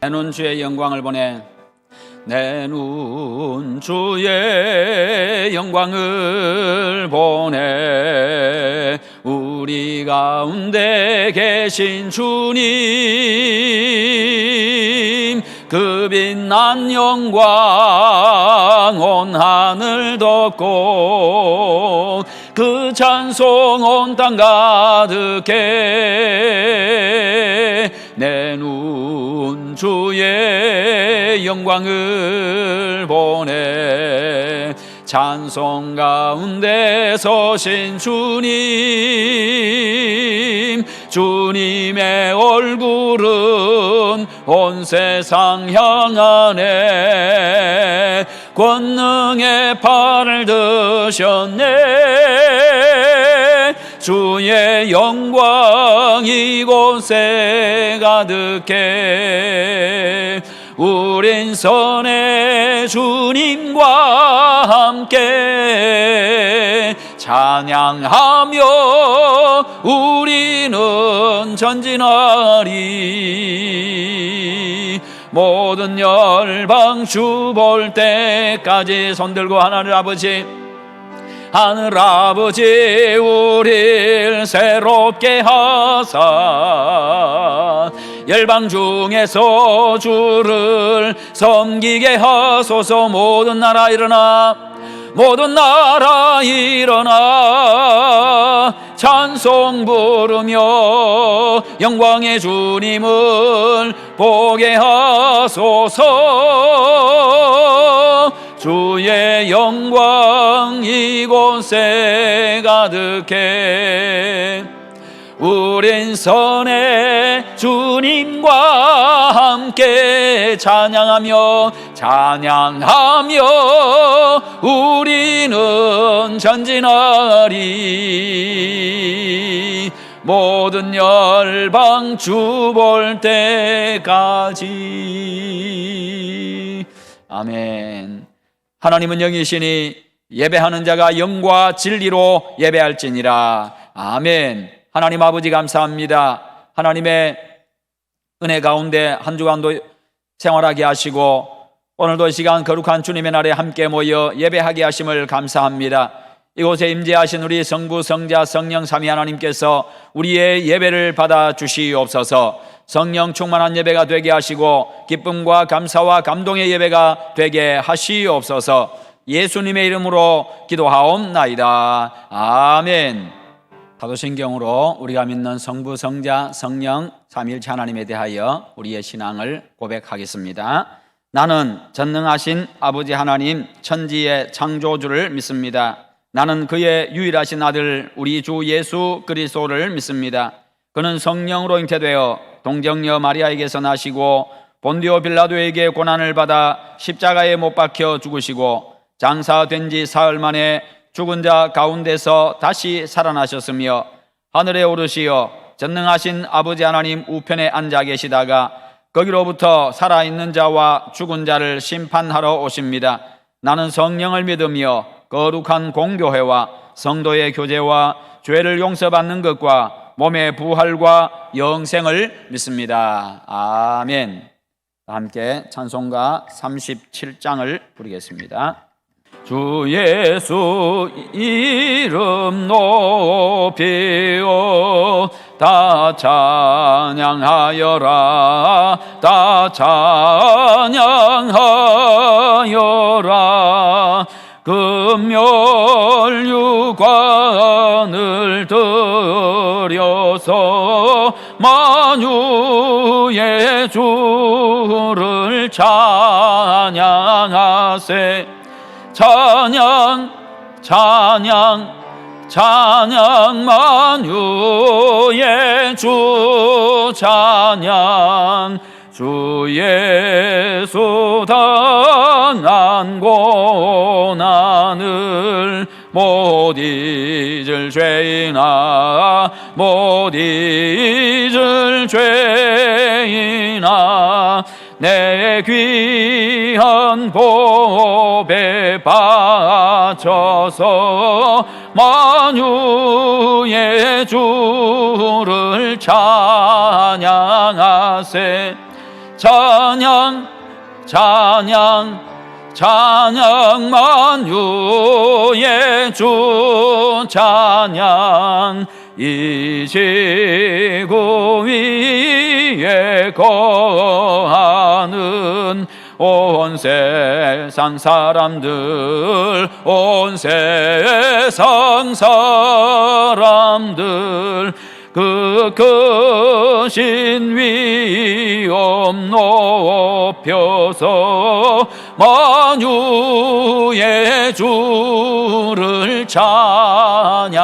내 눈 주의 영광을 보내. 내 눈 주의 영광을 보내. 우리 가운데 계신 주님, 그 빛난 영광 온 하늘 덮고 그 찬송 온 땅 가득해. 내 눈 주의 영광을 보내. 찬송 가운데 서신 주님, 주님의 얼굴은 온 세상 향하네. 권능의 팔을 드셨네. 주의 영광 이곳에 가득해. 우린 선의 주님과 함께 찬양하며 우리는 전진하리. 모든 열방 주 볼 때까지 손들고 하나님 아버지, 하늘 아버지, 우릴 새롭게 하사 열방 중에서 주를 섬기게 하소서. 모든 나라 일어나, 모든 나라 일어나 찬송 부르며 영광의 주님을 보게 하소서. 주의 영광 이곳에 가득해. 우린 선의 주님과 함께 찬양하며 우리는 전진하리. 모든 열방 주 볼 때까지. 아멘. 하나님은 영이시니 예배하는 자가 영과 진리로 예배할지니라. 아멘. 하나님 아버지 감사합니다. 하나님의 은혜 가운데 한 주간도 생활하게 하시고 오늘도 이 시간 거룩한 주님의 날에 함께 모여 예배하게 하심을 감사합니다. 이곳에 임재하신 우리 성부, 성자, 성령 삼위 하나님께서 우리의 예배를 받아 주시옵소서. 성령 충만한 예배가 되게 하시고 기쁨과 감사와 감동의 예배가 되게 하시옵소서. 예수님의 이름으로 기도하옵나이다. 아멘. 사도신경으로 우리가 믿는 성부, 성자, 성령 삼위일체 하나님에 대하여 우리의 신앙을 고백하겠습니다. 나는 전능하신 아버지 하나님 천지의 창조주를 믿습니다. 나는 그의 유일하신 아들 우리 주 예수 그리스도를 믿습니다. 그는 성령으로 잉태되어 동정녀 마리아에게서 나시고 본디오 빌라도에게 고난을 받아 십자가에 못 박혀 죽으시고 장사된 지 사흘 만에 죽은 자 가운데서 다시 살아나셨으며 하늘에 오르시어 전능하신 아버지 하나님 우편에 앉아 계시다가 거기로부터 살아있는 자와 죽은 자를 심판하러 오십니다. 나는 성령을 믿으며 거룩한 공교회와 성도의 교제와 죄를 용서받는 것과 몸의 부활과 영생을 믿습니다. 아멘. 함께 찬송가 37장을 부르겠습니다. 주 예수 이름 높이오 다 찬양하여라. 다 찬양하여라. 금멸유관을 들여서 만유의 주를 찬양하세. 찬양 찬양 찬양 만유의 주 찬양. 주 예수 당한 고난을 못 잊을 죄인아 못 잊을 죄인아 내 귀한 보배 바쳐서 만유의 주를 찬양하세. 찬양 찬양 찬양 만유의 주 찬양 이 지구 위에 거하는 온 세상 사람들 온 세상 사람들 그 크신 위엄 높여서 만유의 주를 찬양하세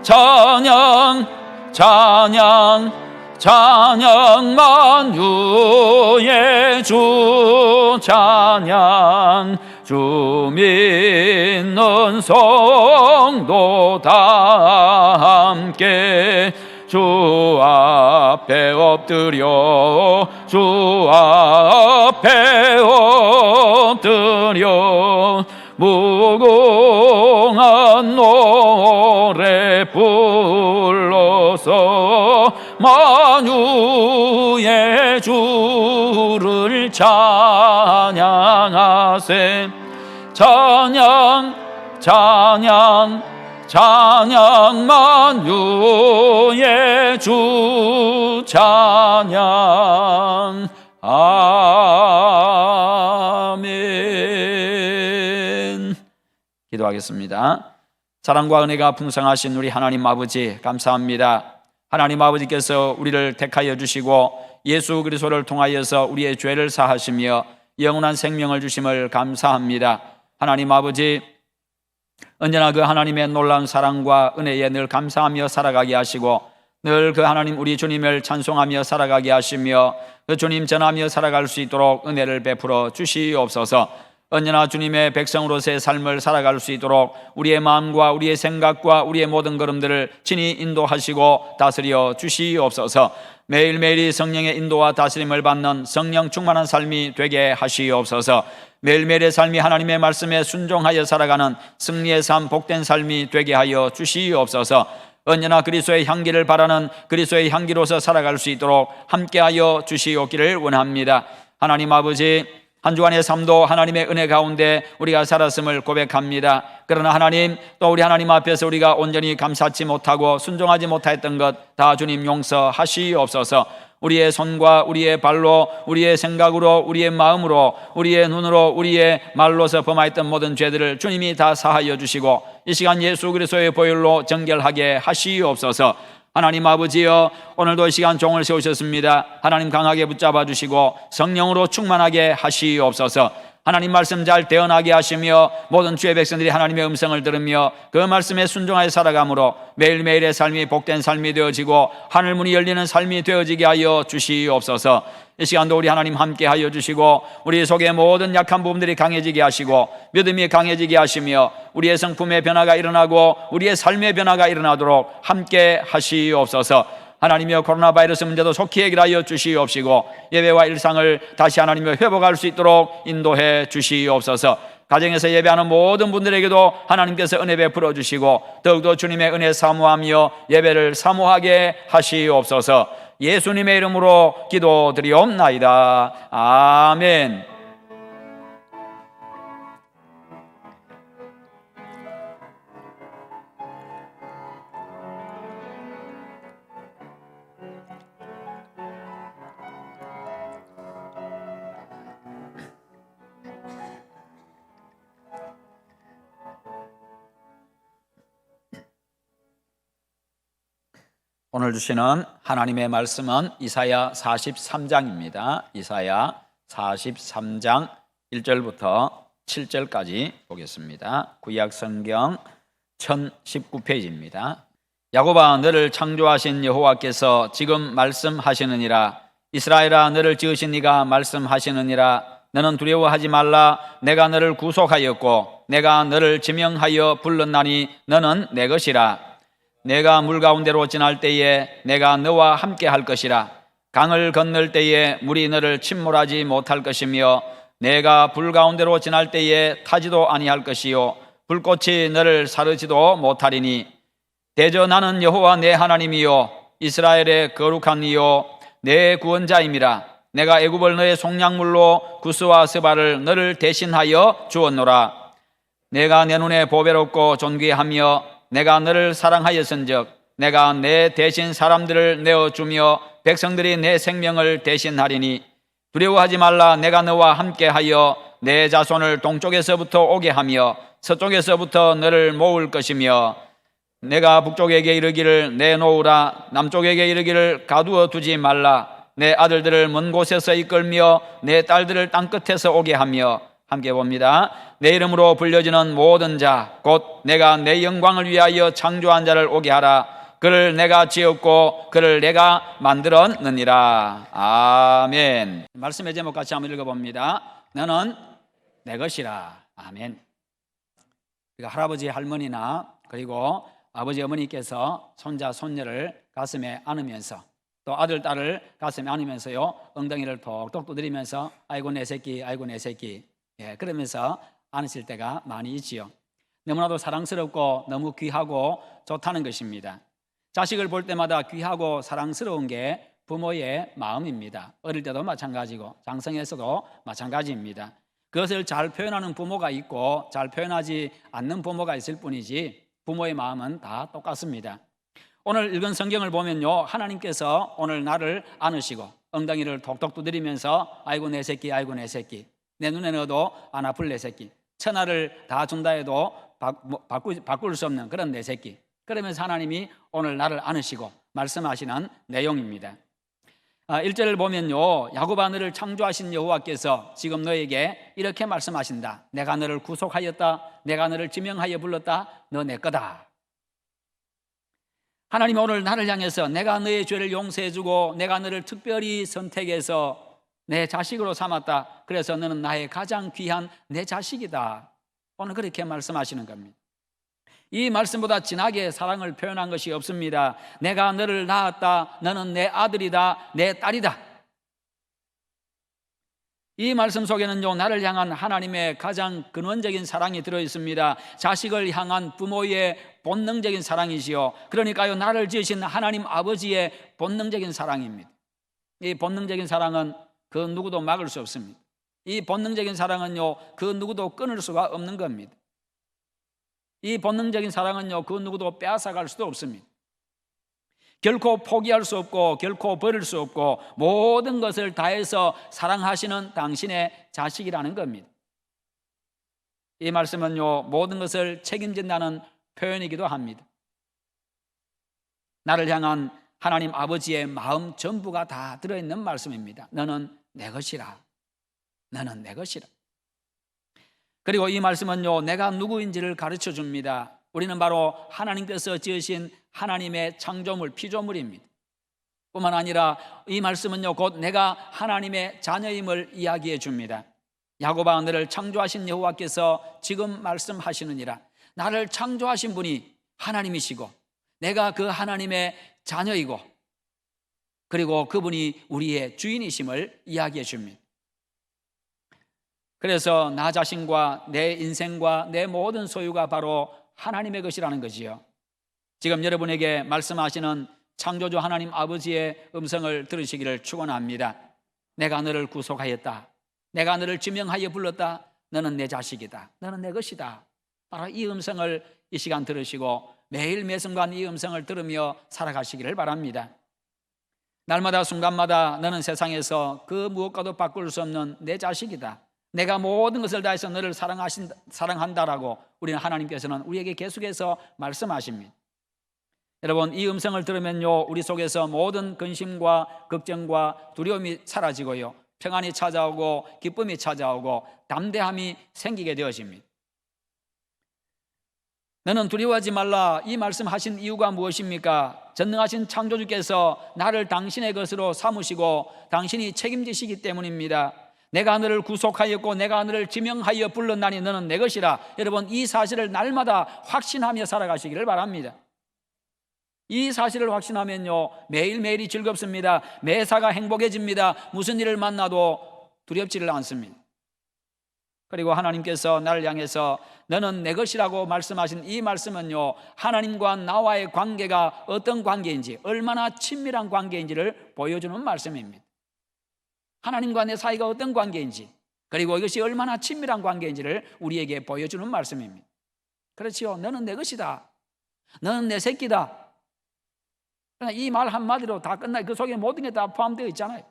찬양 찬양 찬양 만유의 주 찬양 주 믿는 성도 다 함께 주 앞에 엎드려 주 앞에 엎드려 무궁한 노래 불러서 만유의 주를 찬양하세 찬양 찬양 찬양 만유의 주 찬양 아멘. 기도하겠습니다. 사랑과 은혜가 풍성하신 우리 하나님 아버지 감사합니다. 하나님 아버지께서 우리를 택하여 주시고 예수 그리스도를 통하여서 우리의 죄를 사하시며 영원한 생명을 주심을 감사합니다. 하나님 아버지 언제나 그 하나님의 놀라운 사랑과 은혜에 늘 감사하며 살아가게 하시고 늘 그 하나님 우리 주님을 찬송하며 살아가게 하시며 그 주님 전하며 살아갈 수 있도록 은혜를 베풀어 주시옵소서. 언제나 주님의 백성으로서의 삶을 살아갈 수 있도록 우리의 마음과 우리의 생각과 우리의 모든 걸음들을 친히 인도하시고 다스려 주시옵소서. 매일매일이 성령의 인도와 다스림을 받는 성령 충만한 삶이 되게 하시옵소서. 매일매일의 삶이 하나님의 말씀에 순종하여 살아가는 승리의 삶, 복된 삶이 되게 하여 주시옵소서. 언제나 그리스도의 향기를 바라는 그리스도의 향기로서 살아갈 수 있도록 함께하여 주시옵기를 원합니다. 하나님 아버지 한 주간의 삶도 하나님의 은혜 가운데 우리가 살았음을 고백합니다. 그러나 하나님 또 우리 하나님 앞에서 우리가 온전히 감사치 못하고 순종하지 못했던 것 다 주님 용서하시옵소서. 우리의 손과 우리의 발로 우리의 생각으로 우리의 마음으로 우리의 눈으로 우리의 말로서 범하였던 모든 죄들을 주님이 다 사하여 주시고 이 시간 예수 그리스도의 보혈로 정결하게 하시옵소서. 하나님 아버지여 오늘도 이 시간 종을 세우셨습니다. 하나님 강하게 붙잡아 주시고 성령으로 충만하게 하시옵소서. 하나님 말씀 잘 대언하게 하시며 모든 주의 백성들이 하나님의 음성을 들으며 그 말씀에 순종하여 살아가므로 매일매일의 삶이 복된 삶이 되어지고 하늘문이 열리는 삶이 되어지게 하여 주시옵소서. 이 시간도 우리 하나님 함께 하여 주시고 우리 속에 모든 약한 부분들이 강해지게 하시고 믿음이 강해지게 하시며 우리의 성품의 변화가 일어나고 우리의 삶의 변화가 일어나도록 함께 하시옵소서. 하나님이여 코로나 바이러스 문제도 속히 해결하여 주시옵시고 예배와 일상을 다시 하나님이여 회복할 수 있도록 인도해 주시옵소서. 가정에서 예배하는 모든 분들에게도 하나님께서 은혜 베풀어 주시고 더욱더 주님의 은혜 사모하며 예배를 사모하게 하시옵소서. 예수님의 이름으로 기도드리옵나이다. 아멘. 오늘 주시는 하나님의 말씀은 이사야 43장입니다. 이사야 43장 1절부터 7절까지 보겠습니다. 구약 성경 1019페이지입니다. 야곱아 너를 창조하신 여호와께서 지금 말씀하시느니라. 이스라엘아 너를 지으신 이가 말씀하시느니라. 너는 두려워하지 말라. 내가 너를 구속하였고 내가 너를 지명하여 불렀나니 너는 내 것이라. 내가 물 가운데로 지날 때에 내가 너와 함께 할 것이라. 강을 건널 때에 물이 너를 침몰하지 못할 것이며 내가 불 가운데로 지날 때에 타지도 아니할 것이요 불꽃이 너를 사르지도 못하리니 대저 나는 여호와 내 하나님이요 이스라엘의 거룩한 이요 내 구원자임이라. 내가 애굽을 너의 속량물로 구스와 스바를 너를 대신하여 주었노라. 내가 내 눈에 보배롭고 존귀하며 내가 너를 사랑하였은즉 내가 내 대신 사람들을 내어주며 백성들이 내 생명을 대신하리니 두려워하지 말라. 내가 너와 함께하여 내 자손을 동쪽에서부터 오게 하며 서쪽에서부터 너를 모을 것이며 내가 북쪽에게 이르기를 내놓으라. 남쪽에게 이르기를 가두어 두지 말라. 내 아들들을 먼 곳에서 이끌며 내 딸들을 땅끝에서 오게 하며, 함께 봅니다. 내 이름으로 불려지는 모든 자 곧 내가 내 영광을 위하여 창조한 자를 오게 하라. 그를 내가 지었고 그를 내가 만들었느니라. 아멘. 말씀의 제목 같이 한번 읽어봅니다. 너는 내 것이라. 아멘. 그러니까 할아버지 할머니나 그리고 아버지 어머니께서 손자 손녀를 가슴에 안으면서 또 아들 딸을 가슴에 안으면서요 엉덩이를 톡톡 두드리면서 아이고 내 새끼 아이고 내 새끼, 그러면서 안으실 때가 많이 있지요. 너무나도 사랑스럽고 너무 귀하고 좋다는 것입니다. 자식을 볼 때마다 귀하고 사랑스러운 게 부모의 마음입니다. 어릴 때도 마찬가지고 장성에서도 마찬가지입니다. 그것을 잘 표현하는 부모가 있고 잘 표현하지 않는 부모가 있을 뿐이지 부모의 마음은 다 똑같습니다. 오늘 읽은 성경을 보면요 하나님께서 오늘 나를 안으시고 엉덩이를 톡톡 두드리면서 아이고 내 새끼 아이고 내 새끼, 내 눈에 넣어도 안 아플 내 새끼, 천하를 다 준다 해도 바꿀 수 없는 그런 내 새끼, 그러면서 하나님이 오늘 나를 안으시고 말씀하시는 내용입니다. 1절을 보면요 야곱아 너를 창조하신 여호와께서 지금 너에게 이렇게 말씀하신다. 내가 너를 구속하였다. 내가 너를 지명하여 불렀다. 너 내 거다. 하나님이 오늘 나를 향해서 내가 너의 죄를 용서해주고 내가 너를 특별히 선택해서 내 자식으로 삼았다. 그래서 너는 나의 가장 귀한 내 자식이다. 오늘 그렇게 말씀하시는 겁니다. 이 말씀보다 진하게 사랑을 표현한 것이 없습니다. 내가 너를 낳았다. 너는 내 아들이다. 내 딸이다. 이 말씀 속에는요 나를 향한 하나님의 가장 근원적인 사랑이 들어있습니다. 자식을 향한 부모의 본능적인 사랑이지요. 그러니까요 나를 지으신 하나님 아버지의 본능적인 사랑입니다. 이 본능적인 사랑은 그 누구도 막을 수 없습니다. 이 본능적인 사랑은요 그 누구도 끊을 수가 없는 겁니다. 이 본능적인 사랑은요 그 누구도 빼앗아갈 수도 없습니다. 결코 포기할 수 없고 결코 버릴 수 없고 모든 것을 다해서 사랑하시는 당신의 자식이라는 겁니다. 이 말씀은요 모든 것을 책임진다는 표현이기도 합니다. 나를 향한 하나님 아버지의 마음 전부가 다 들어있는 말씀입니다. 너는 내 것이라. 너는 내 것이라. 그리고 이 말씀은요 내가 누구인지를 가르쳐 줍니다. 우리는 바로 하나님께서 지으신 하나님의 창조물, 피조물입니다. 뿐만 아니라 이 말씀은요 곧 내가 하나님의 자녀임을 이야기해 줍니다. 야곱아 너를 창조하신 여호와께서 지금 말씀하시느니라. 나를 창조하신 분이 하나님이시고 내가 그 하나님의 자녀이고 그리고 그분이 우리의 주인이심을 이야기해 줍니다. 그래서 나 자신과 내 인생과 내 모든 소유가 바로 하나님의 것이라는 거지요. 지금 여러분에게 말씀하시는 창조주 하나님 아버지의 음성을 들으시기를 축원합니다. 내가 너를 구속하였다. 내가 너를 지명하여 불렀다. 너는 내 자식이다. 너는 내 것이다. 바로 이 음성을 이 시간 들으시고 매일 매순간 이 음성을 들으며 살아가시기를 바랍니다. 날마다 순간마다 너는 세상에서 그 무엇과도 바꿀 수 없는 내 자식이다. 내가 모든 것을 다해서 너를 사랑한다라고 우리는 하나님께서는 우리에게 계속해서 말씀하십니다. 여러분 이 음성을 들으면요 우리 속에서 모든 근심과 걱정과 두려움이 사라지고요 평안이 찾아오고 기쁨이 찾아오고 담대함이 생기게 되어집니다. 너는 두려워하지 말라. 이 말씀하신 이유가 무엇입니까? 전능하신 창조주께서 나를 당신의 것으로 삼으시고 당신이 책임지시기 때문입니다. 내가 너를 구속하였고 내가 너를 지명하여 불렀나니 너는 내 것이라. 여러분 이 사실을 날마다 확신하며 살아가시기를 바랍니다. 이 사실을 확신하면요 매일매일이 즐겁습니다. 매사가 행복해집니다. 무슨 일을 만나도 두렵지를 않습니다. 그리고 하나님께서 나를 향해서 너는 내 것이라고 말씀하신 이 말씀은요 하나님과 나와의 관계가 어떤 관계인지 얼마나 친밀한 관계인지를 보여주는 말씀입니다. 하나님과 내 사이가 어떤 관계인지, 그리고 이것이 얼마나 친밀한 관계인지를 우리에게 보여주는 말씀입니다. 그렇지요. 너는 내 것이다. 너는 내 새끼다. 이 말 한마디로 다 끝나. 그 속에 모든 게 다 포함되어 있잖아요.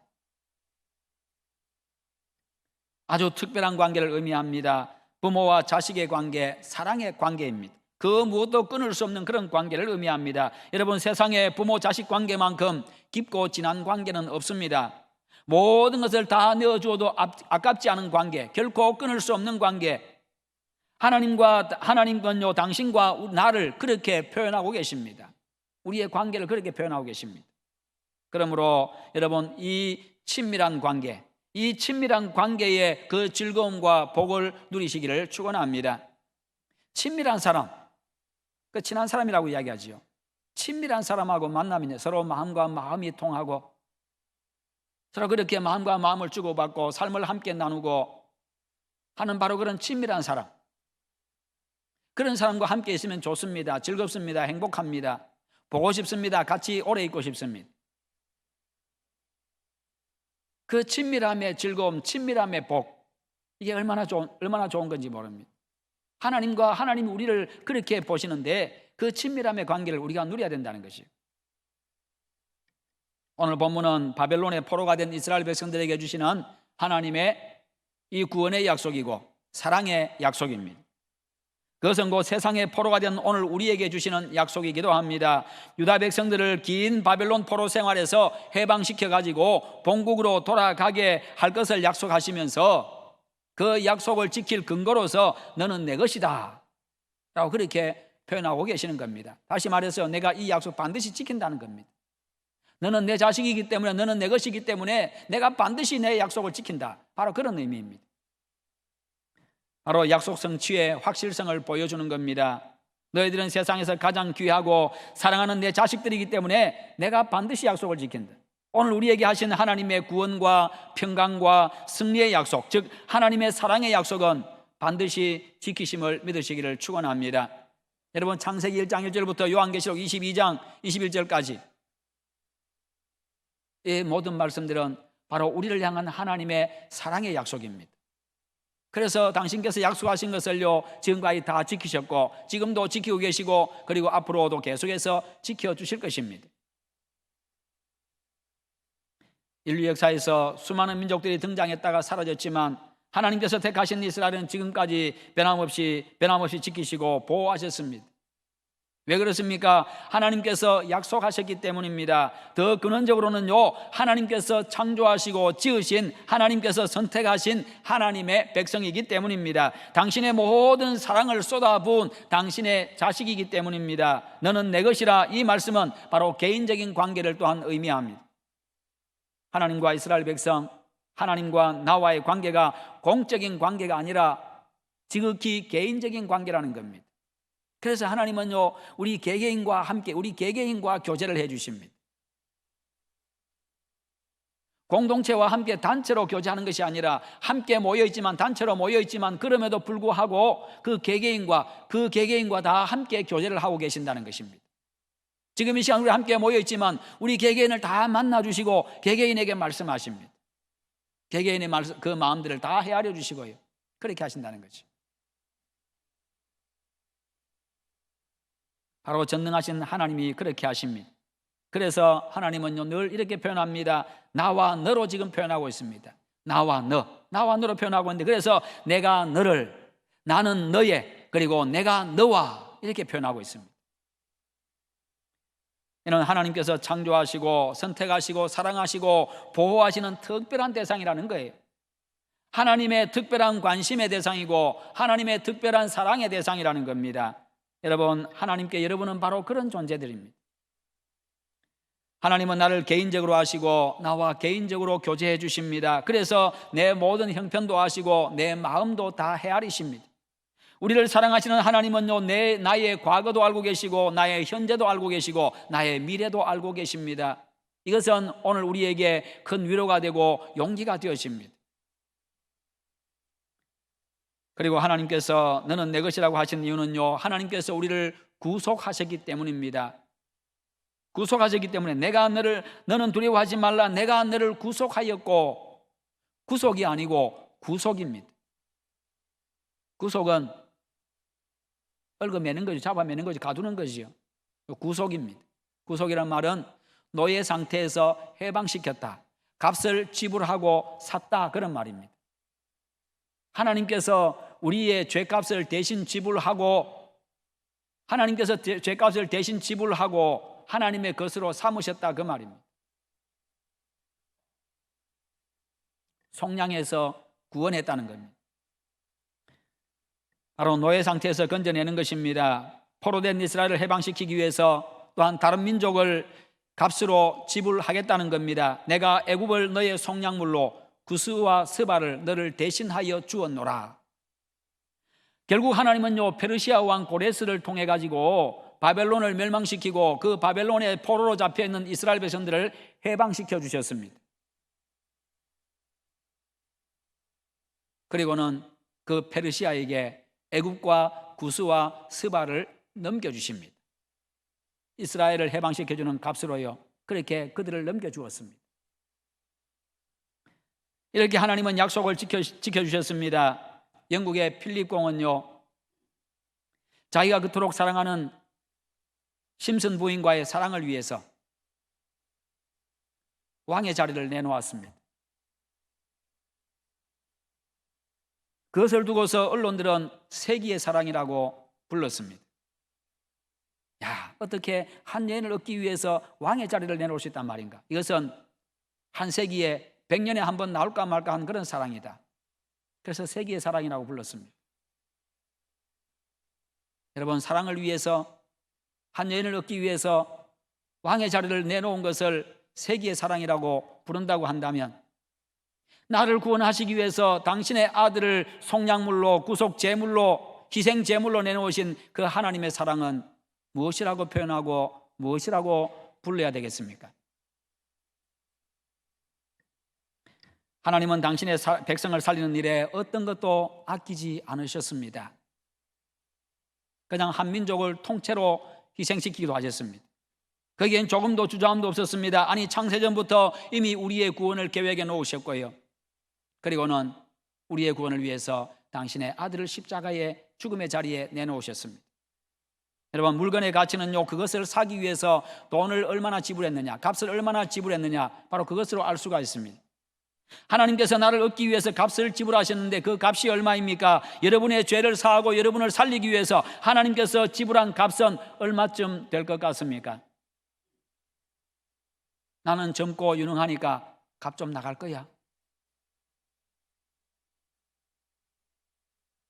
아주 특별한 관계를 의미합니다. 부모와 자식의 관계, 사랑의 관계입니다. 그 무엇도 끊을 수 없는 그런 관계를 의미합니다. 여러분, 세상에 부모 자식 관계만큼 깊고 진한 관계는 없습니다. 모든 것을 다 내어주어도 아깝지 않은 관계, 결코 끊을 수 없는 관계. 하나님은요, 당신과 나를 그렇게 표현하고 계십니다. 우리의 관계를 그렇게 표현하고 계십니다. 그러므로 여러분, 이 친밀한 관계, 이 친밀한 관계의 그 즐거움과 복을 누리시기를 축원합니다. 친밀한 사람, 그 친한 사람이라고 이야기하지요. 친밀한 사람하고 만나면 서로 마음과 마음이 통하고 서로 그렇게 마음과 마음을 주고받고 삶을 함께 나누고 하는 바로 그런 친밀한 사람. 그런 사람과 함께 있으면 좋습니다. 즐겁습니다. 행복합니다. 보고 싶습니다. 같이 오래 있고 싶습니다. 그 친밀함의 즐거움, 친밀함의 복, 이게 얼마나 좋은 건지 모릅니다. 하나님이 우리를 그렇게 보시는데 그 친밀함의 관계를 우리가 누려야 된다는 것이에요. 오늘 본문은 바벨론의 포로가 된 이스라엘 백성들에게 주시는 하나님의 이 구원의 약속이고 사랑의 약속입니다. 그것은 곧 세상의 포로가 된 오늘 우리에게 주시는 약속이기도 합니다. 유다 백성들을 긴 바벨론 포로 생활에서 해방시켜가지고 본국으로 돌아가게 할 것을 약속하시면서 그 약속을 지킬 근거로서 너는 내 것이다 라고 그렇게 표현하고 계시는 겁니다. 다시 말해서 내가 이 약속 반드시 지킨다는 겁니다. 너는 내 자식이기 때문에, 너는 내 것이기 때문에 내가 반드시 내 약속을 지킨다. 바로 그런 의미입니다. 바로 약속 성취의 확실성을 보여주는 겁니다. 너희들은 세상에서 가장 귀하고 사랑하는 내 자식들이기 때문에 내가 반드시 약속을 지킨다. 오늘 우리에게 하신 하나님의 구원과 평강과 승리의 약속, 즉 하나님의 사랑의 약속은 반드시 지키심을 믿으시기를 축원합니다. 여러분, 창세기 1장 1절부터 요한계시록 22장 21절까지 이 모든 말씀들은 바로 우리를 향한 하나님의 사랑의 약속입니다. 그래서 당신께서 약속하신 것을요, 지금까지 다 지키셨고 지금도 지키고 계시고 그리고 앞으로도 계속해서 지켜주실 것입니다. 인류 역사에서 수많은 민족들이 등장했다가 사라졌지만 하나님께서 택하신 이스라엘은 지금까지 변함없이 지키시고 보호하셨습니다. 왜 그렇습니까? 하나님께서 약속하셨기 때문입니다. 더 근원적으로는요, 하나님께서 창조하시고 지으신, 하나님께서 선택하신 하나님의 백성이기 때문입니다. 당신의 모든 사랑을 쏟아부은 당신의 자식이기 때문입니다. 너는 내 것이라, 이 말씀은 바로 개인적인 관계를 또한 의미합니다. 하나님과 이스라엘 백성, 하나님과 나와의 관계가 공적인 관계가 아니라 지극히 개인적인 관계라는 겁니다. 그래서 하나님은요, 우리 개개인과 함께, 우리 개개인과 교제를 해 주십니다. 공동체와 함께 단체로 교제하는 것이 아니라 함께 모여있지만, 단체로 모여있지만 그럼에도 불구하고 그 개개인과 다 함께 교제를 하고 계신다는 것입니다. 지금 이 시간 우리 함께 모여있지만 우리 개개인을 다 만나주시고 개개인에게 말씀하십니다. 개개인의 그 마음들을 다 헤아려 주시고요, 그렇게 하신다는 거죠. 바로 전능하신 하나님이 그렇게 하십니다. 그래서 하나님은요, 늘 이렇게 표현합니다. 나와 너로 지금 표현하고 있습니다. 나와 너로 표현하고 있는데, 그래서 내가 너를, 나는 너의, 그리고 내가 너와 이렇게 표현하고 있습니다. 이는 하나님께서 창조하시고 선택하시고 사랑하시고 보호하시는 특별한 대상이라는 거예요. 하나님의 특별한 관심의 대상이고 하나님의 특별한 사랑의 대상이라는 겁니다. 여러분, 하나님께 여러분은 바로 그런 존재들입니다. 하나님은 나를 개인적으로 아시고 나와 개인적으로 교제해 주십니다. 그래서 내 모든 형편도 아시고 내 마음도 다 헤아리십니다. 우리를 사랑하시는 하나님은요, 나의 과거도 알고 계시고 나의 현재도 알고 계시고 나의 미래도 알고 계십니다. 이것은 오늘 우리에게 큰 위로가 되고 용기가 되어집니다. 그리고 하나님께서 너는 내 것이라고 하신 이유는요, 하나님께서 우리를 구속하셨기 때문입니다. 구속하셨기 때문에 너는 두려워하지 말라, 내가 너를 구속하였고 구속이 아니고 구속입니다. 구속은 얽어매는 거죠. 잡아매는 거죠. 가두는 거지요. 구속입니다. 구속이란 말은 노예 상태에서 해방시켰다, 값을 지불하고 샀다, 그런 말입니다. 하나님께서 우리의 죄값을 대신 지불하고, 하나님께서 죄값을 대신 지불하고 하나님의 것으로 삼으셨다, 그 말입니다. 속량해서 구원했다는 겁니다. 바로 노예 상태에서 건져내는 것입니다. 포로된 이스라엘을 해방시키기 위해서 또한 다른 민족을 값으로 지불하겠다는 겁니다. 내가 애굽을 너의 속량물로 구스와 스바를 너를 대신하여 주었노라. 결국 하나님은요, 페르시아 왕 고레스를 통해 가지고 바벨론을 멸망시키고 그 바벨론의 포로로 잡혀 있는 이스라엘 백성들을 해방시켜 주셨습니다. 그리고는 그 페르시아에게 애굽과 구스와 스바를 넘겨주십니다. 이스라엘을 해방시켜주는 값으로요, 그렇게 그들을 넘겨주었습니다. 이렇게 하나님은 약속을 지켜주셨습니다. 영국의 필립 공은요, 자기가 그토록 사랑하는 심슨 부인과의 사랑을 위해서 왕의 자리를 내놓았습니다. 그것을 두고서 언론들은 세기의 사랑이라고 불렀습니다. 야, 어떻게 한 여인을 얻기 위해서 왕의 자리를 내놓을 수 있단 말인가? 이것은 한 세기에 100년에 한 번 나올까 말까 하는 그런 사랑이다. 그래서 세기의 사랑이라고 불렀습니다. 여러분, 사랑을 위해서, 한 여인을 얻기 위해서 왕의 자리를 내놓은 것을 세기의 사랑이라고 부른다고 한다면, 나를 구원하시기 위해서 당신의 아들을 속량물로, 구속 제물로, 희생 제물로 내놓으신 그 하나님의 사랑은 무엇이라고 표현하고 무엇이라고 불러야 되겠습니까? 하나님은 당신의 백성을 살리는 일에 어떤 것도 아끼지 않으셨습니다. 그냥 한 민족을 통째로 희생시키기도 하셨습니다. 거기엔 조금도 주저함도 없었습니다. 아니, 창세전부터 이미 우리의 구원을 계획해 놓으셨고요, 그리고는 우리의 구원을 위해서 당신의 아들을 십자가의 죽음의 자리에 내놓으셨습니다. 여러분, 물건의 가치는요, 그것을 사기 위해서 돈을 얼마나 지불했느냐, 값을 얼마나 지불했느냐, 바로 그것으로 알 수가 있습니다. 하나님께서 나를 얻기 위해서 값을 지불하셨는데 그 값이 얼마입니까? 여러분의 죄를 사하고 여러분을 살리기 위해서 하나님께서 지불한 값은 얼마쯤 될 것 같습니까? 나는 젊고 유능하니까 값 좀 나갈 거야.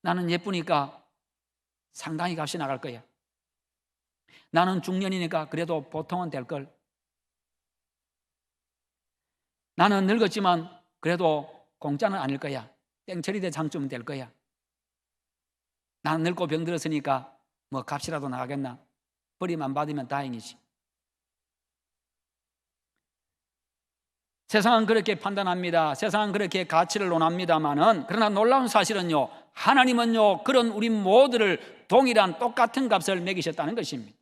나는 예쁘니까 상당히 값이 나갈 거야. 나는 중년이니까 그래도 보통은 될 걸. 나는 늙었지만 그래도 공짜는 아닐 거야. 땡처리 대 장점은 될 거야. 나는 늙고 병들었으니까 뭐 값이라도 나가겠나. 버림 안 받으면 다행이지. 세상은 그렇게 판단합니다. 세상은 그렇게 가치를 논합니다만은, 그러나 놀라운 사실은요, 하나님은요, 그런 우리 모두를 동일한 똑같은 값을 매기셨다는 것입니다.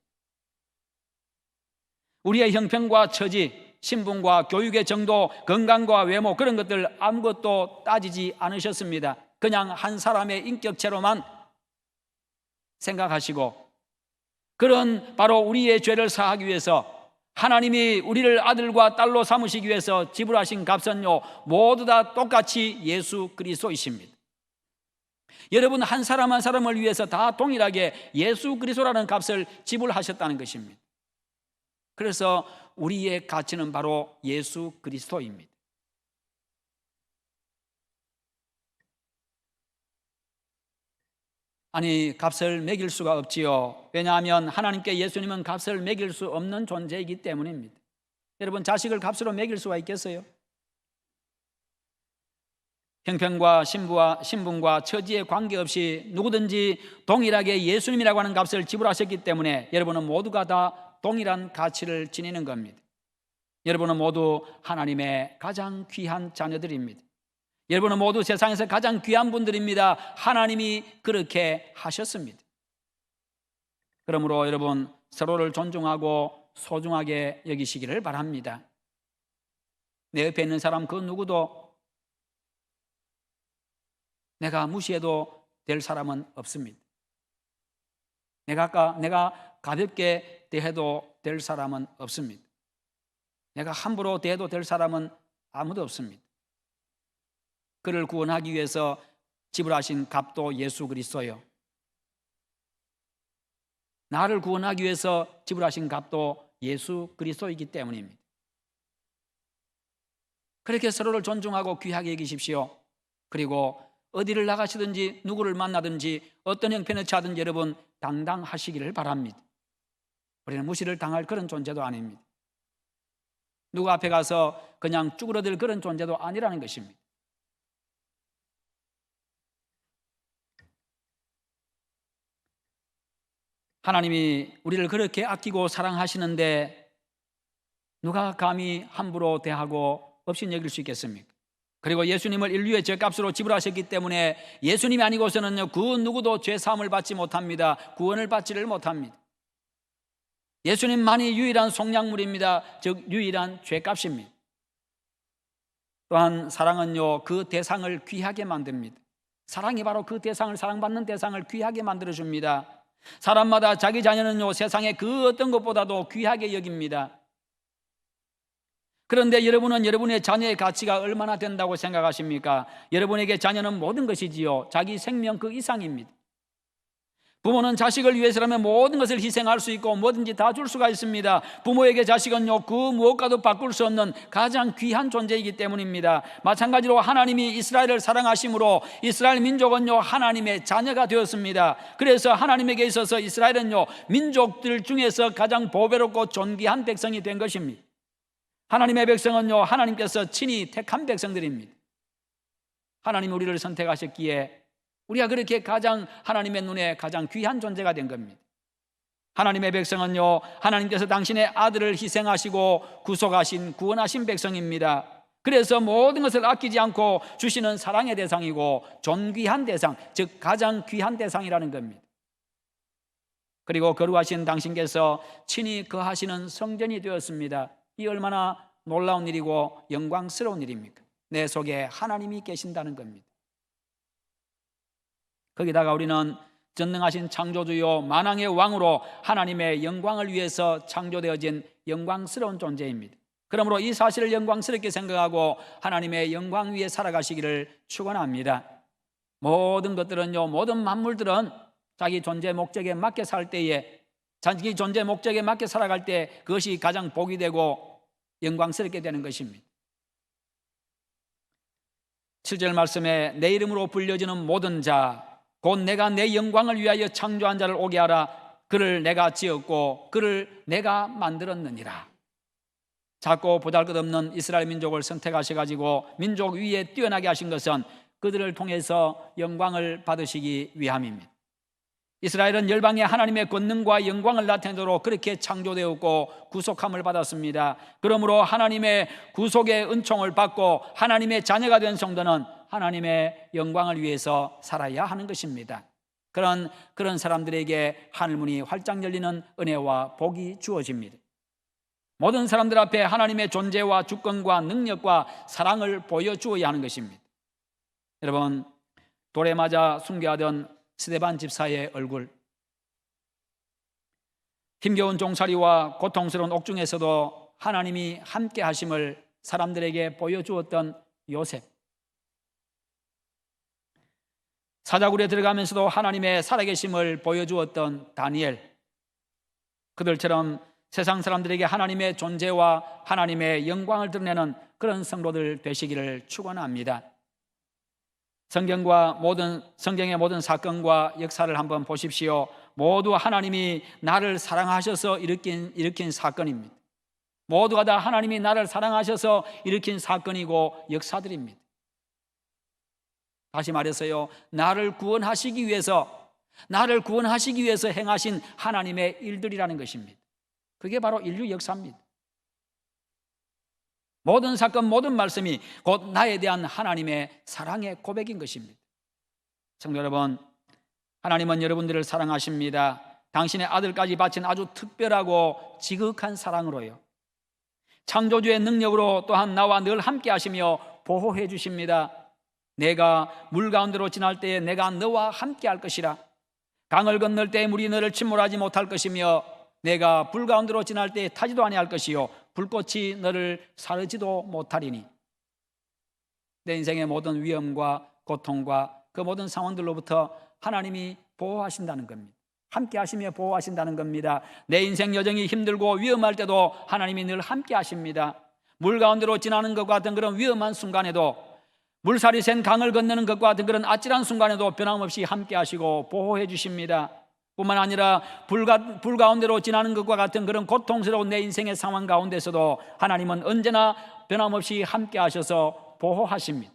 우리의 형편과 처지, 신분과 교육의 정도, 건강과 외모, 그런 것들 아무것도 따지지 않으셨습니다. 그냥 한 사람의 인격체로만 생각하시고, 그런 바로 우리의 죄를 사하기 위해서 하나님이 우리를 아들과 딸로 삼으시기 위해서 지불하신 값은요, 모두 다 똑같이 예수 그리스도이십니다. 여러분, 한 사람 한 사람을 위해서 다 동일하게 예수 그리스도라는 값을 지불하셨다는 것입니다. 그래서 우리의 가치는 바로 예수 그리스도입니다. 아니, 값을 매길 수가 없지요. 왜냐하면 하나님께 예수님은 값을 매길 수 없는 존재이기 때문입니다. 여러분, 자식을 값으로 매길 수가 있겠어요? 형편과 신분과 처지에 관계없이 누구든지 동일하게 예수님이라고 하는 값을 지불하셨기 때문에 여러분은 모두가 다 동일한 가치를 지니는 겁니다. 여러분은 모두 하나님의 가장 귀한 자녀들입니다. 여러분은 모두 세상에서 가장 귀한 분들입니다. 하나님이 그렇게 하셨습니다. 그러므로 여러분, 서로를 존중하고 소중하게 여기시기를 바랍니다. 내 옆에 있는 사람 그 누구도 내가 무시해도 될 사람은 없습니다. 내가 가볍게 대해도 될 사람은 없습니다. 내가 함부로 대해도 될 사람은 아무도 없습니다. 그를 구원하기 위해서 지불하신 값도 예수 그리스도요. 나를 구원하기 위해서 지불하신 값도 예수 그리스도이기 때문입니다. 그렇게 서로를 존중하고 귀하게 여기십시오. 그리고 어디를 나가시든지 누구를 만나든지 어떤 형편에 처하든지 여러분 당당하시기를 바랍니다. 우리는 무시를 당할 그런 존재도 아닙니다. 누구 앞에 가서 그냥 쭈그러들 그런 존재도 아니라는 것입니다. 하나님이 우리를 그렇게 아끼고 사랑하시는데 누가 감히 함부로 대하고 없이 여길 수 있겠습니까? 그리고 예수님을 인류의 죄값으로 지불하셨기 때문에 예수님이 아니고서는 그 누구도 죄사함을 받지 못합니다. 구원을 받지를 못합니다. 예수님만이 유일한 속량물입니다. 즉 유일한 죄값입니다. 또한 사랑은요, 그 대상을 귀하게 만듭니다. 사랑이 바로 그 대상을, 사랑받는 대상을 귀하게 만들어줍니다. 사람마다 자기 자녀는요, 세상의 그 어떤 것보다도 귀하게 여깁니다. 그런데 여러분은 여러분의 자녀의 가치가 얼마나 된다고 생각하십니까? 여러분에게 자녀는 모든 것이지요. 자기 생명 그 이상입니다. 부모는 자식을 위해서라면 모든 것을 희생할 수 있고 뭐든지 다 줄 수가 있습니다. 부모에게 자식은요, 그 무엇과도 바꿀 수 없는 가장 귀한 존재이기 때문입니다. 마찬가지로 하나님이 이스라엘을 사랑하심으로 이스라엘 민족은요, 하나님의 자녀가 되었습니다. 그래서 하나님에게 있어서 이스라엘은요, 민족들 중에서 가장 보배롭고 존귀한 백성이 된 것입니다. 하나님의 백성은요, 하나님께서 친히 택한 백성들입니다. 하나님이 우리를 선택하셨기에 우리가 그렇게 가장 하나님의 눈에 가장 귀한 존재가 된 겁니다. 하나님의 백성은요, 하나님께서 당신의 아들을 희생하시고 구속하신, 구원하신 백성입니다. 그래서 모든 것을 아끼지 않고 주시는 사랑의 대상이고 존귀한 대상, 즉 가장 귀한 대상이라는 겁니다. 그리고 거룩하신 당신께서 친히 거하시는 성전이 되었습니다. 이 얼마나 놀라운 일이고 영광스러운 일입니까? 내 속에 하나님이 계신다는 겁니다. 거기다가 우리는 전능하신 창조주요 만왕의 왕으로 하나님의 영광을 위해서 창조되어진 영광스러운 존재입니다. 그러므로 이 사실을 영광스럽게 생각하고 하나님의 영광 위에 살아가시기를 축원합니다. 모든 것들은요, 모든 만물들은 자기 존재 목적에 맞게 살 때에, 자기 존재 목적에 맞게 살아갈 때 그것이 가장 복이 되고 영광스럽게 되는 것입니다. 7절 말씀에 내 이름으로 불려지는 모든 자 곧 내가 내 영광을 위하여 창조한 자를 오게 하라. 그를 내가 지었고 그를 내가 만들었느니라. 작고 보잘것없는 이스라엘 민족을 선택하셔가지고 민족 위에 뛰어나게 하신 것은 그들을 통해서 영광을 받으시기 위함입니다. 이스라엘은 열방에 하나님의 권능과 영광을 나타내도록 그렇게 창조되었고 구속함을 받았습니다. 그러므로 하나님의 구속의 은총을 받고 하나님의 자녀가 된 성도는 하나님의 영광을 위해서 살아야 하는 것입니다. 그런 사람들에게 하늘문이 활짝 열리는 은혜와 복이 주어집니다. 모든 사람들 앞에 하나님의 존재와 주권과 능력과 사랑을 보여주어야 하는 것입니다. 여러분, 돌에 맞아 순교하던 스데반 집사의 얼굴, 힘겨운 종살이와 고통스러운 옥중에서도 하나님이 함께 하심을 사람들에게 보여주었던 요셉, 사자굴에 들어가면서도 하나님의 살아계심을 보여주었던 다니엘, 그들처럼 세상 사람들에게 하나님의 존재와 하나님의 영광을 드러내는 그런 성도들 되시기를 축원합니다. 성경의 모든 사건과 역사를 한번 보십시오. 모두 하나님이 나를 사랑하셔서 일으킨 사건입니다. 모두가 다 하나님이 나를 사랑하셔서 일으킨 사건이고 역사들입니다. 다시 말해서요, 나를 구원하시기 위해서 행하신 하나님의 일들이라는 것입니다. 그게 바로 인류 역사입니다. 모든 사건, 모든 말씀이 곧 나에 대한 하나님의 사랑의 고백인 것입니다. 성도 여러분, 하나님은 여러분들을 사랑하십니다. 당신의 아들까지 바친 아주 특별하고 지극한 사랑으로요, 창조주의 능력으로 또한 나와 늘 함께 하시며 보호해 주십니다. 내가 물 가운데로 지날 때에 내가 너와 함께 할 것이라. 강을 건널 때에 물이 너를 침몰하지 못할 것이며 내가 불 가운데로 지날 때에 타지도 아니할 것이요 불꽃이 너를 사르지도 못하리니. 내 인생의 모든 위험과 고통과 그 모든 상황들로부터 하나님이 보호하신다는 겁니다. 함께 하시며 보호하신다는 겁니다. 내 인생 여정이 힘들고 위험할 때도 하나님이 늘 함께 하십니다. 물 가운데로 지나는 것과 같은 그런 위험한 순간에도, 물살이 센 강을 건너는 것과 같은 그런 아찔한 순간에도 변함없이 함께 하시고 보호해 주십니다. 뿐만 아니라 불 가운데로 지나는 것과 같은 그런 고통스러운 내 인생의 상황 가운데서도 하나님은 언제나 변함없이 함께 하셔서 보호하십니다.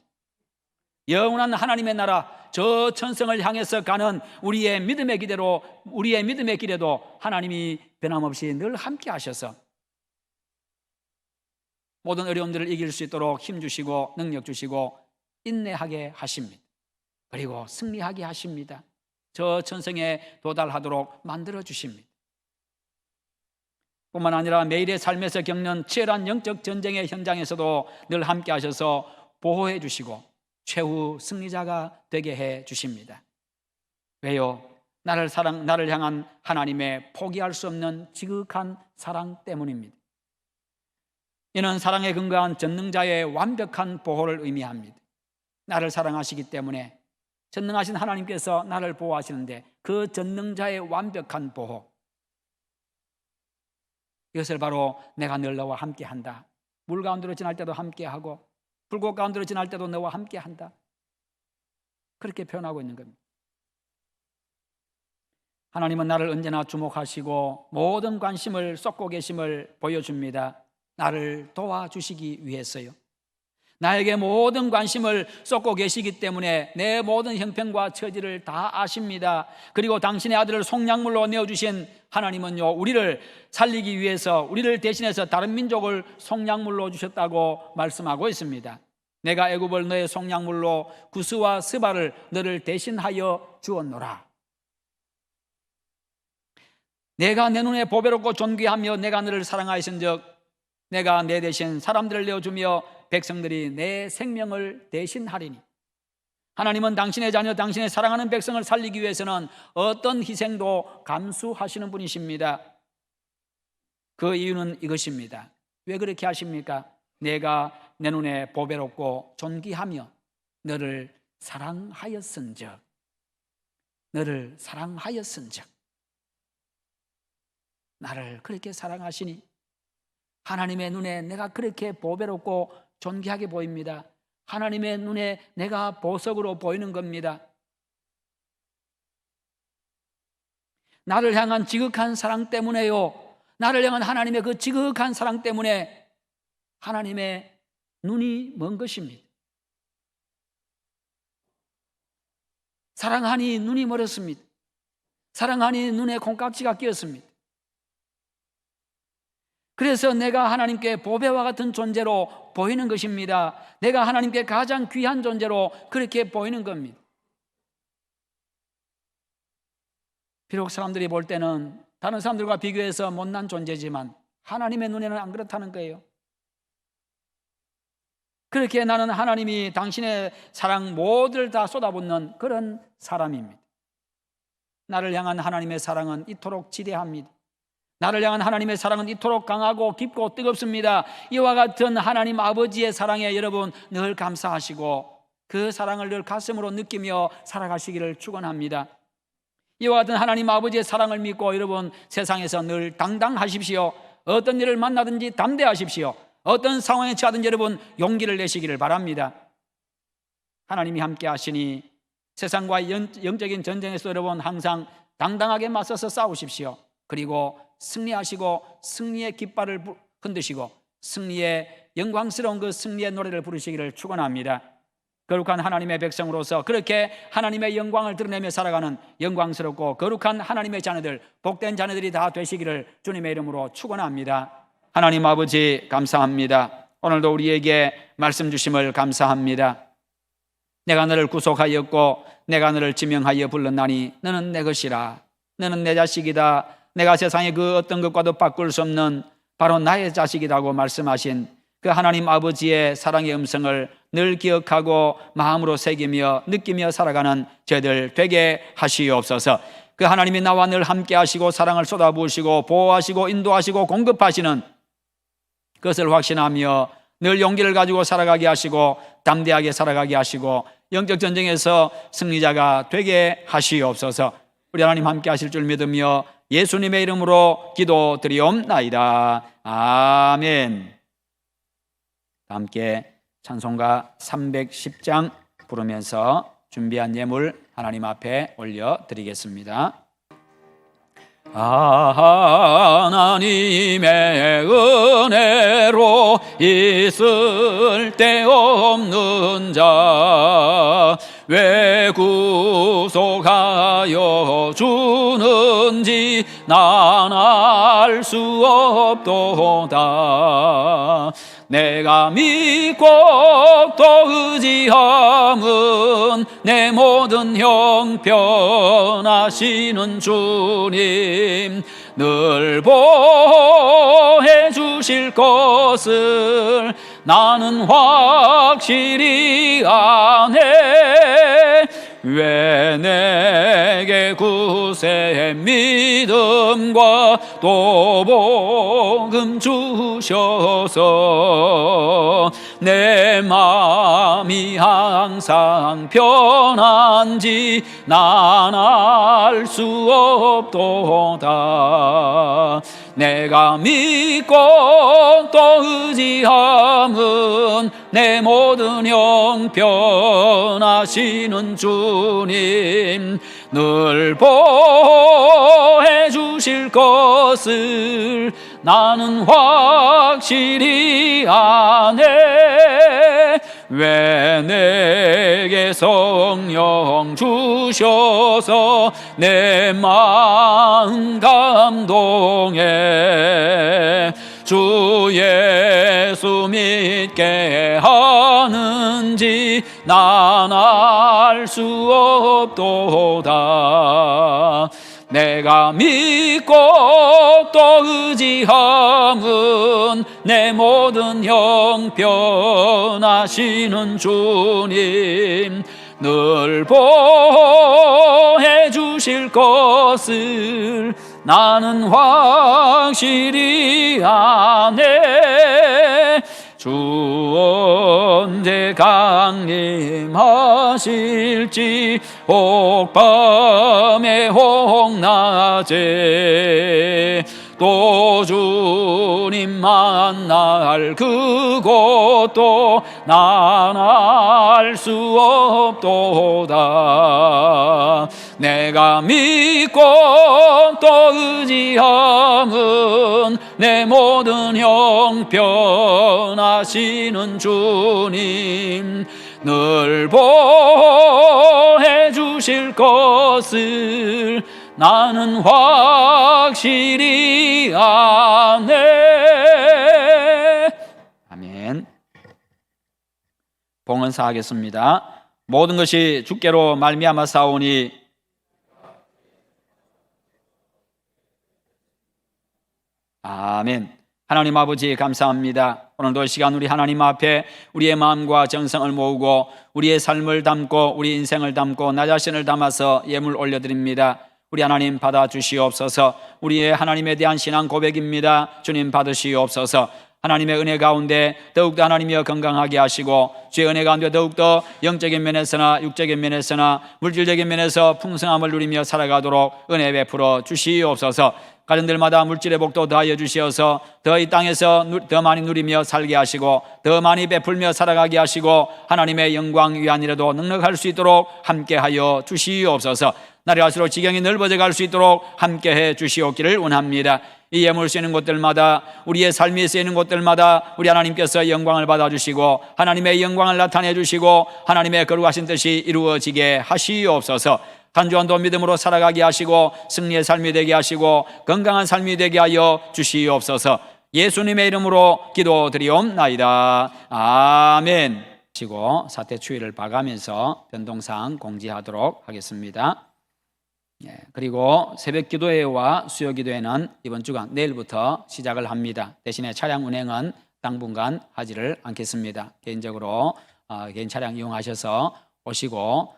영원한 하나님의 나라, 저 천성을 향해서 가는 우리의 믿음의 길에도 하나님이 변함없이 늘 함께 하셔서 모든 어려움들을 이길 수 있도록 힘 주시고 능력 주시고 인내하게 하십니다. 그리고 승리하게 하십니다. 저 천성에 도달하도록 만들어 주십니다. 뿐만 아니라 매일의 삶에서 겪는 치열한 영적 전쟁의 현장에서도 늘 함께 하셔서 보호해 주시고 최후 승리자가 되게 해 주십니다. 왜요? 나를 향한 하나님의 포기할 수 없는 지극한 사랑 때문입니다. 이는 사랑에 근거한 전능자의 완벽한 보호를 의미합니다. 나를 사랑하시기 때문에 전능하신 하나님께서 나를 보호하시는데 그 전능자의 완벽한 보호, 이것을 바로 내가 늘 너와 함께한다. 물 가운데로 지날 때도 함께하고 불꽃 가운데로 지날 때도 너와 함께한다. 그렇게 표현하고 있는 겁니다. 하나님은 나를 언제나 주목하시고 모든 관심을 쏟고 계심을 보여줍니다. 나를 도와주시기 위해서요. 나에게 모든 관심을 쏟고 계시기 때문에 내 모든 형편과 처지를 다 아십니다. 그리고 당신의 아들을 속량물로 내어주신 하나님은요, 우리를 살리기 위해서, 우리를 대신해서 다른 민족을 속량물로 주셨다고 말씀하고 있습니다. 내가 애굽을 너의 속량물로 구스와 스바를 너를 대신하여 주었노라. 내가 내 눈에 보배롭고 존귀하며 내가 너를 사랑하였은즉 내가 내 대신 사람들을 내어주며 백성들이 내 생명을 대신하리니. 하나님은 당신의 자녀, 당신의 사랑하는 백성을 살리기 위해서는 어떤 희생도 감수하시는 분이십니다. 그 이유는 이것입니다. 왜 그렇게 하십니까? 내가 내 눈에 보배롭고 존귀하며 너를 사랑하였은즉, 너를 사랑하였은즉, 나를 그렇게 사랑하시니 하나님의 눈에 내가 그렇게 보배롭고 존귀하게 보입니다. 하나님의 눈에 내가 보석으로 보이는 겁니다. 나를 향한 지극한 사랑 때문에요. 나를 향한 하나님의 그 지극한 사랑 때문에 하나님의 눈이 먼 것입니다. 사랑하니 눈이 멀었습니다. 사랑하니 눈에 콩깍지가 끼었습니다. 그래서 내가 하나님께 보배와 같은 존재로 보이는 것입니다. 내가 하나님께 가장 귀한 존재로 그렇게 보이는 겁니다. 비록 사람들이 볼 때는 다른 사람들과 비교해서 못난 존재지만 하나님의 눈에는 안 그렇다는 거예요. 그렇게 나는 하나님이 당신의 사랑 모두를 다 쏟아붓는 그런 사람입니다. 나를 향한 하나님의 사랑은 이토록 지대합니다. 나를 향한 하나님의 사랑은 이토록 강하고 깊고 뜨겁습니다. 이와 같은 하나님 아버지의 사랑에 여러분 늘 감사하시고 그 사랑을 늘 가슴으로 느끼며 살아가시기를 축원합니다. 이와 같은 하나님 아버지의 사랑을 믿고 여러분 세상에서 늘 당당하십시오. 어떤 일을 만나든지 담대하십시오. 어떤 상황에 처하든지 여러분 용기를 내시기를 바랍니다. 하나님이 함께 하시니 세상과 영적인 전쟁에서 여러분 항상 당당하게 맞서서 싸우십시오. 그리고 승리하시고 승리의 깃발을 흔드시고 승리의 영광스러운 그 승리의 노래를 부르시기를 축원합니다. 거룩한 하나님의 백성으로서 그렇게 하나님의 영광을 드러내며 살아가는 영광스럽고 거룩한 하나님의 자녀들, 복된 자녀들이 다 되시기를 주님의 이름으로 축원합니다. 하나님 아버지 감사합니다. 오늘도 우리에게 말씀 주심을 감사합니다. 내가 너를 구속하였고 내가 너를 지명하여 불렀나니 너는 내 것이라. 너는 내 자식이다. 내가 세상의 그 어떤 것과도 바꿀 수 없는 바로 나의 자식이라고 말씀하신 그 하나님 아버지의 사랑의 음성을 늘 기억하고 마음으로 새기며 느끼며 살아가는 저희들 되게 하시옵소서. 그 하나님이 나와 늘 함께 하시고 사랑을 쏟아부으시고 보호하시고 인도하시고 공급하시는 그것을 확신하며 늘 용기를 가지고 살아가게 하시고 담대하게 살아가게 하시고 영적 전쟁에서 승리자가 되게 하시옵소서. 우리 하나님 함께 하실 줄 믿으며 예수님의 이름으로 기도드리옵나이다. 아멘. 함께 찬송가 310장 부르면서 준비한 예물 하나님 앞에 올려드리겠습니다. 하나님의 은혜로 있을 데 없는 자 왜 구속하여 주는지 난 알 수 없도다. 내가 믿고 또 의지함은 내 모든 형편하시는 주님 늘 보호해 주실 것을 나는 확실히 아네. 왜 내게 구세 믿음과 또 복음 주셔서 내 마음이 항상 편한지 난 알 수 없도다. 내가 믿고 또 의지함은 내 모든 형편하시는 주님 늘 보호해 주실 것을 나는 확실히 아네. 왜 내게 성령 주셔서 내 마음 감동해 주 예수 믿게 하는지 난 알 수 없도다. 내가 믿고 또 의지함은 내 모든 형편하시는 주님 늘 보호해 주실 것을 나는 확실히 아네. 주 언제 강림하실지 혹 밤에 혹 낮에 또 주님 만날 그것도 난 알 수 없도다. 내가 믿고 또 의지함은 내 모든 형편하시는 주님 늘 보호해 주실 것을 나는 확실히 아네. 아멘. 봉헌사하겠습니다. 모든 것이 주께로 말미암아 사오니 아멘. 하나님 아버지 감사합니다. 오늘도 이 시간 우리 하나님 앞에 우리의 마음과 정성을 모으고 우리의 삶을 담고 우리 인생을 담고 나 자신을 담아서 예물 올려드립니다. 우리 하나님 받아주시옵소서. 우리의 하나님에 대한 신앙 고백입니다. 주님 받으시옵소서. 하나님의 은혜 가운데 더욱더 하나님이여 건강하게 하시고 주의 은혜 가운데 더욱더 영적인 면에서나 육적인 면에서나 물질적인 면에서 풍성함을 누리며 살아가도록 은혜 베풀어 주시옵소서. 가정들마다 물질의 복도 더하여 주시어서 더 이 땅에서 더 많이 누리며 살게 하시고 더 많이 베풀며 살아가게 하시고 하나님의 영광 위한 일에도 능력할 수 있도록 함께하여 주시옵소서. 날이 갈수록 지경이 넓어져 갈 수 있도록 함께해 주시옵기를 원합니다. 이 예물 쓰이는 곳들마다 우리의 삶이 쓰이는 곳들마다 우리 하나님께서 영광을 받아주시고 하나님의 영광을 나타내 주시고 하나님의 거룩하신 뜻이 이루어지게 하시옵소서. 한 주간도 믿음으로 살아가게 하시고 승리의 삶이 되게 하시고 건강한 삶이 되게 하여 주시옵소서. 예수님의 이름으로 기도드리옵나이다. 아멘. 치고 사태 추이를 봐가면서 변동사항 공지하도록 하겠습니다. 그리고 새벽 기도회와 수요 기도회는 이번 주간 내일부터 시작을 합니다. 대신에 차량 운행은 당분간 하지를 않겠습니다. 개인적으로 개인 차량 이용하셔서 오시고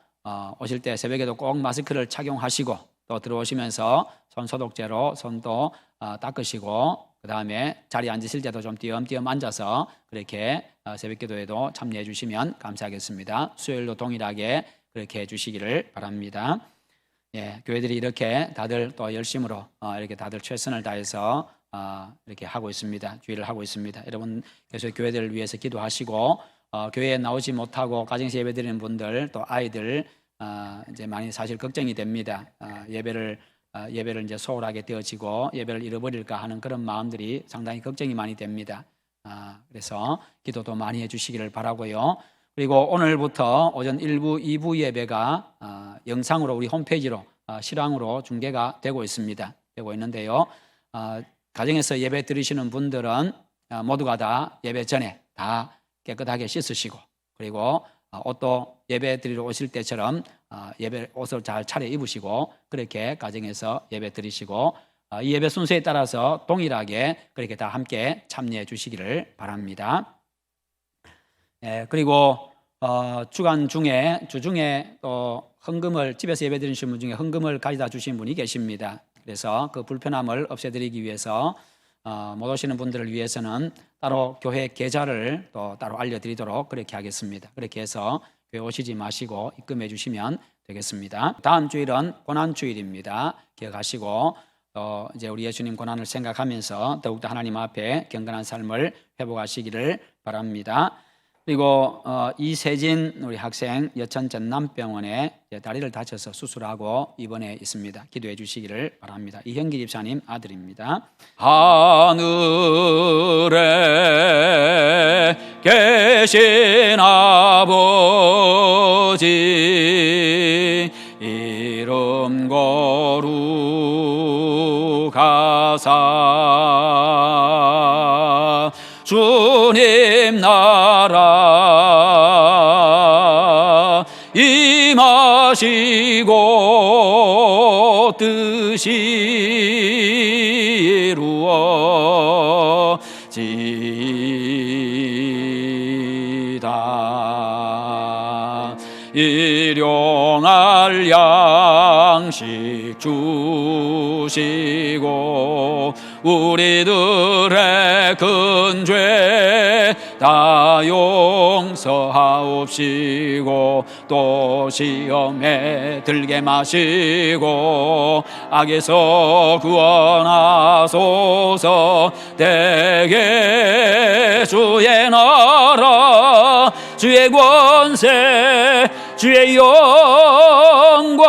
오실 때 새벽에도 꼭 마스크를 착용하시고 또 들어오시면서 손 소독제로 손도 닦으시고 그 다음에 자리에 앉으실 때도 좀 띄엄띄엄 앉아서 그렇게 새벽 기도에도 참여해 주시면 감사하겠습니다. 수요일도 동일하게 그렇게 해 주시기를 바랍니다. 예, 교회들이 이렇게 다들 또 열심으로 이렇게 다들 최선을 다해서 이렇게 하고 있습니다. 주의를 하고 있습니다. 여러분 계속 교회들을 위해서 기도하시고 교회에 나오지 못하고 가정에서 예배드리는 분들 또 아이들 이제 많이 사실 걱정이 됩니다. 예배를 이제 소홀하게 되어지고 예배를 잃어버릴까 하는 그런 마음들이 상당히 걱정이 많이 됩니다. 그래서 기도도 많이 해주시기를 바라고요. 그리고 오늘부터 오전 1부, 2부 예배가 영상으로 우리 홈페이지로 실황으로 중계가 되고 있습니다. 되고 있는데요. 가정에서 예배 드리시는 분들은 모두가 다 예배 전에 다 깨끗하게 씻으시고 그리고 옷도 예배 드리러 오실 때처럼 예배 옷을 잘 차려 입으시고 그렇게 가정에서 예배 드리시고 이 예배 순서에 따라서 동일하게 그렇게 다 함께 참여해 주시기를 바랍니다. 그리고 주간 중에 주중에 또 헌금을 집에서 예배 드리시는 분 중에 헌금을 가져다 주신 분이 계십니다. 그래서 그 불편함을 없애드리기 위해서 못 오시는 분들을 위해서는 따로 교회 계좌를 또 따로 알려드리도록 그렇게 하겠습니다. 그렇게 해서 교회 오시지 마시고 입금해 주시면 되겠습니다. 다음 주일은 고난주일입니다. 기억하시고 또 이제 우리 예수님 고난을 생각하면서 더욱더 하나님 앞에 경건한 삶을 회복하시기를 바랍니다. 그리고 이세진 우리 학생 여천 전남병원에 다리를 다쳐서 수술하고 입원해 있습니다. 기도해 주시기를 바랍니다. 이형기 집사님 아들입니다. 하늘에 계신 아버지 이름 거룩하사 주님 나라 임하시고 뜻이 이루어지다. 일용할 양식 주시고 우리들의 큰 죄 다 용서하옵시고 또 시험에 들게 마시고 악에서 구원하소서. 대개 주의 나라 주의 권세 주의 영광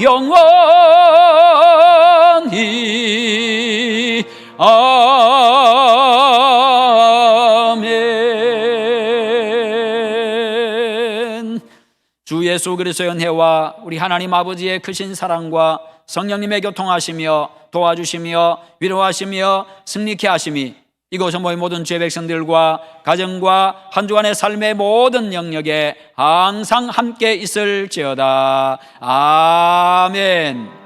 영원히 아멘. 주 예수 그리스도의 은혜와 우리 하나님 아버지의 크신 사랑과 성령님의 교통하시며 도와주시며 위로하시며 승리케 하심이 이곳에 모인 모든 주의 백성들과 가정과 한 주간의 삶의 모든 영역에 항상 함께 있을지어다. 아멘.